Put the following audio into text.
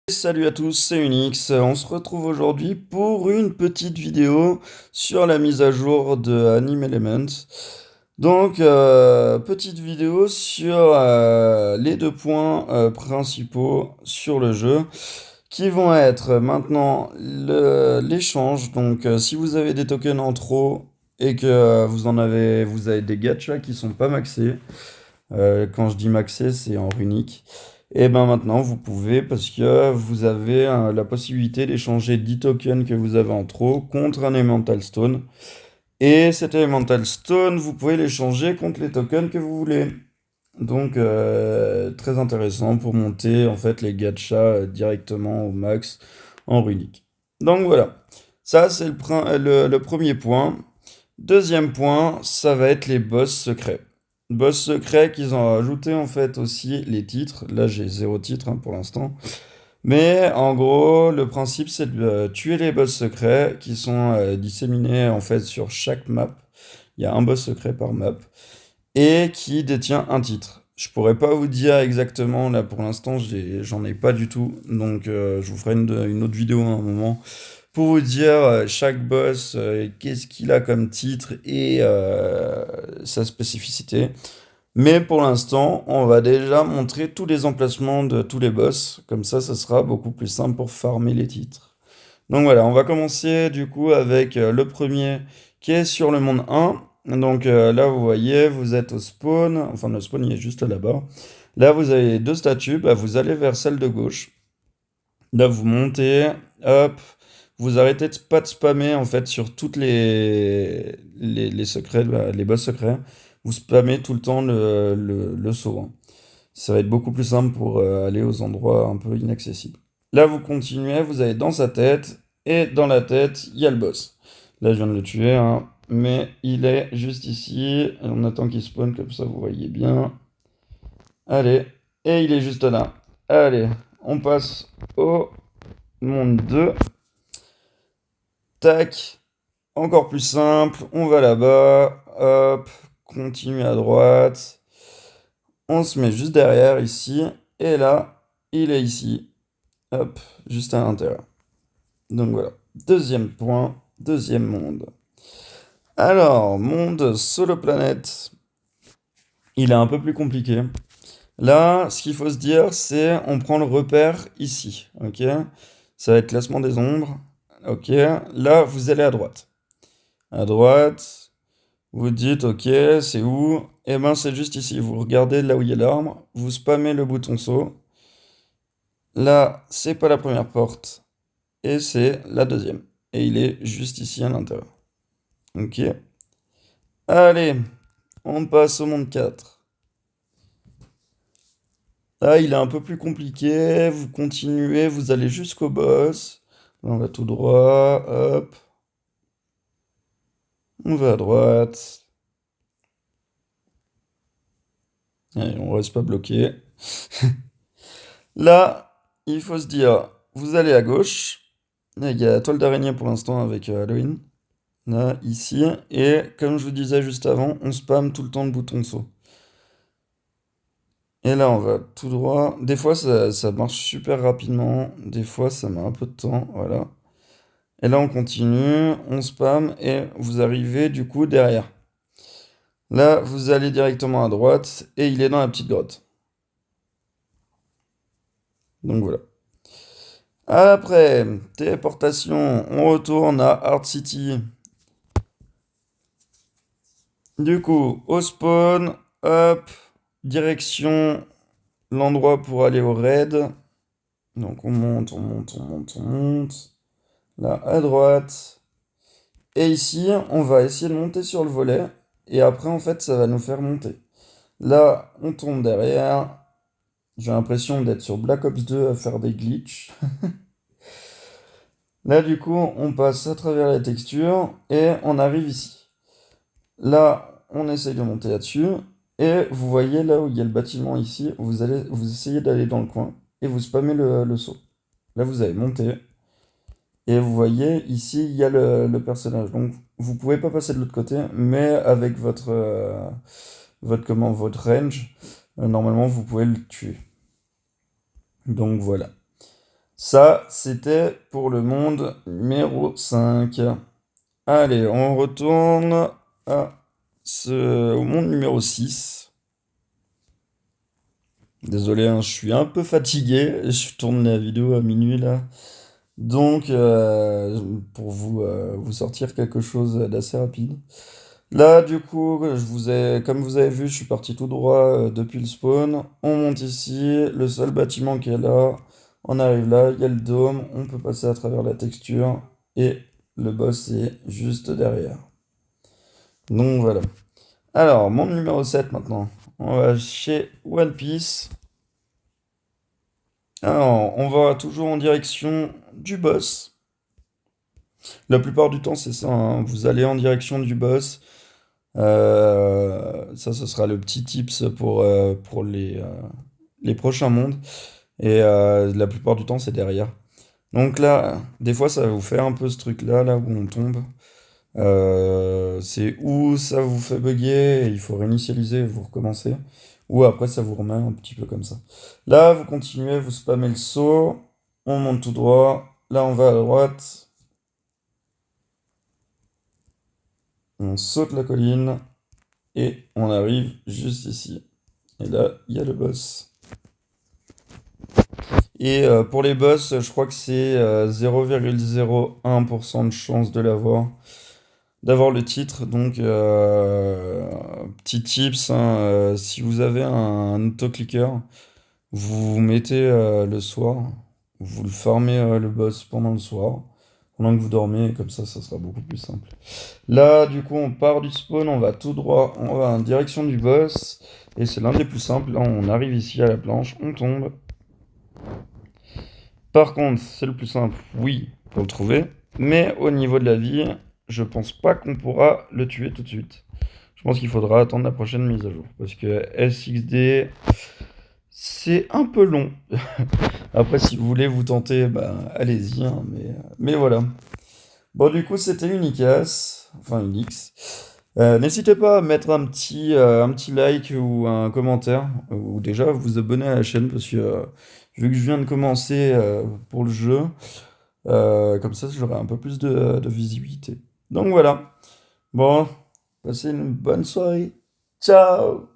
Salut à tous, c'est Unix. On se retrouve aujourd'hui pour une petite vidéo sur la mise à jour de Anime Element. Donc, petite vidéo sur les deux points principaux sur le jeu qui vont être maintenant l'échange. Donc, si vous avez des tokens en trop et que vous avez des gachas qui sont pas maxés, quand je dis maxé, c'est en runique. Et ben maintenant, vous pouvez, parce que vous avez la possibilité d'échanger 10 tokens que vous avez en trop contre un Elemental Stone. Et cet Elemental Stone, vous pouvez l'échanger contre les tokens que vous voulez. Donc, très intéressant pour monter en fait les gachas directement au max en runique. Donc voilà, ça c'est le premier point. Deuxième point, ça va être les boss secrets. Boss secrets qu'ils ont ajouté en fait aussi les titres. Là j'ai zéro titre pour l'instant. Mais en gros, le principe c'est de tuer les boss secrets qui sont disséminés en fait sur chaque map. Il y a un boss secret par map et qui détient un titre. Je pourrais pas vous dire exactement, là pour l'instant j'en ai pas du tout, donc je vous ferai une autre vidéo à un moment pour vous dire chaque boss, qu'est-ce qu'il a comme titre et sa spécificité. Mais pour l'instant, on va déjà montrer tous les emplacements de tous les boss, comme ça sera beaucoup plus simple pour farmer les titres. Donc voilà, on va commencer du coup avec le premier qui est sur le monde 1. Donc là, vous voyez, vous êtes au spawn, enfin le spawn il est juste là-bas. Là, vous avez deux statues, bah, vous allez vers celle de gauche. Là, vous montez, hop, vous arrêtez pas de spammer en fait sur toutes les secrets, les boss secrets. Vous spammez tout le temps le saut, hein. Ça va être beaucoup plus simple pour aller aux endroits un peu inaccessibles. Là, vous continuez, vous allez dans sa tête, et dans la tête, il y a le boss. Là, je viens de le tuer, hein, mais il est juste ici. On attend qu'il spawn, comme ça vous voyez bien. Allez, et il est juste là. Allez, on passe au monde 2. Tac, encore plus simple, on va là-bas, hop, continue à droite. On se met juste derrière ici, et là, il est ici. Hop, juste à l'intérieur. Donc voilà. Deuxième point, deuxième monde. Alors, monde solo planète. Il est un peu plus compliqué. Là, ce qu'il faut se dire, c'est on prend le repère ici. Ok? Ça va être classement des ombres. Ok? Là, vous allez à droite. À droite, vous dites ok, c'est où? Eh ben, c'est juste ici. Vous regardez là où il y a l'arbre, vous spammez le bouton saut. Là, c'est pas la première porte. Et c'est la deuxième. Et il est juste ici à l'intérieur. Ok. Allez, on passe au monde 4. Là, il est un peu plus compliqué. Vous continuez, vous allez jusqu'au boss. Là, on va tout droit. Hop. On va à droite. Allez, on reste pas bloqué. Là, il faut se dire, vous allez à gauche. Là, il y a la toile d'araignée pour l'instant avec Halloween. Là, ici. Et comme je vous disais juste avant, on spam tout le temps le bouton saut. Et là, on va tout droit. Des fois, ça marche super rapidement. Des fois, ça met un peu de temps. Voilà. Et là, on continue, on spam et vous arrivez du coup derrière. Là, vous allez directement à droite et il est dans la petite grotte. Donc voilà. Après, téléportation, on retourne à Art City. Du coup, au spawn, hop, direction l'endroit pour aller au raid. Donc on monte, on monte, on monte, on monte. Là, à droite. Et ici, on va essayer de monter sur le volet. Et après, en fait, ça va nous faire monter. Là, on tombe derrière. J'ai l'impression d'être sur Black Ops 2 à faire des glitches. Là, du coup, on passe à travers la texture et on arrive ici. Là, on essaye de monter là-dessus. Et vous voyez là où il y a le bâtiment ici, vous essayez d'aller dans le coin et vous spammez le saut. Là, vous allez monter. Et vous voyez, ici, il y a le personnage. Donc, vous pouvez pas passer de l'autre côté, mais avec votre range, normalement, vous pouvez le tuer. Donc, voilà. Ça, c'était pour le monde numéro 5. Allez, on retourne au monde numéro 6. Désolé, hein, je suis un peu fatigué. Je tourne la vidéo à minuit là. Donc, pour vous sortir quelque chose d'assez rapide. Là, du coup, comme vous avez vu, je suis parti tout droit depuis le spawn. On monte ici, le seul bâtiment qui est là. On arrive là, il y a le dôme, on peut passer à travers la texture. Et le boss est juste derrière. Donc voilà. Alors, monde numéro 7 maintenant. On va chez One Piece. Alors, on va toujours en direction du boss. La plupart du temps, c'est ça, hein. Vous allez en direction du boss. Ça, ce sera le petit tips pour les prochains mondes. Et la plupart du temps, c'est derrière. Donc là, des fois, ça va vous faire un peu ce truc-là, là où on tombe. C'est où ça vous fait bugger, et il faut réinitialiser et vous recommencer. Ou après, ça vous remet un petit peu comme ça. Là, vous continuez, vous spammez le saut. On monte tout droit. Là, on va à droite. On saute la colline. Et on arrive juste ici. Et là, il y a le boss. Et pour les boss, je crois que c'est 0,01% de chance de l'avoir, d'avoir le titre. Donc, petit tips, hein, si vous avez un autoclicker, vous mettez le soir, vous le farmez le boss pendant le soir, pendant que vous dormez, et comme ça sera beaucoup plus simple. Là, du coup, on part du spawn, on va tout droit, on va en direction du boss, et c'est l'un des plus simples. Là, on arrive ici à la planche, on tombe. Par contre, c'est le plus simple, oui, pour le trouver, mais au niveau de la vie, je pense pas qu'on pourra le tuer tout de suite. Je pense qu'il faudra attendre la prochaine mise à jour, parce que SXD, c'est un peu long. Après, si vous voulez vous tenter, bah, allez-y, hein, mais voilà. Bon, du coup, c'était Unicas, enfin Unix. N'hésitez pas à mettre un petit like ou un commentaire, ou déjà vous abonner à la chaîne, parce que vu que je viens de commencer pour le jeu, comme ça j'aurai un peu plus de visibilité. Donc voilà. Bon, passez une bonne soirée. Ciao!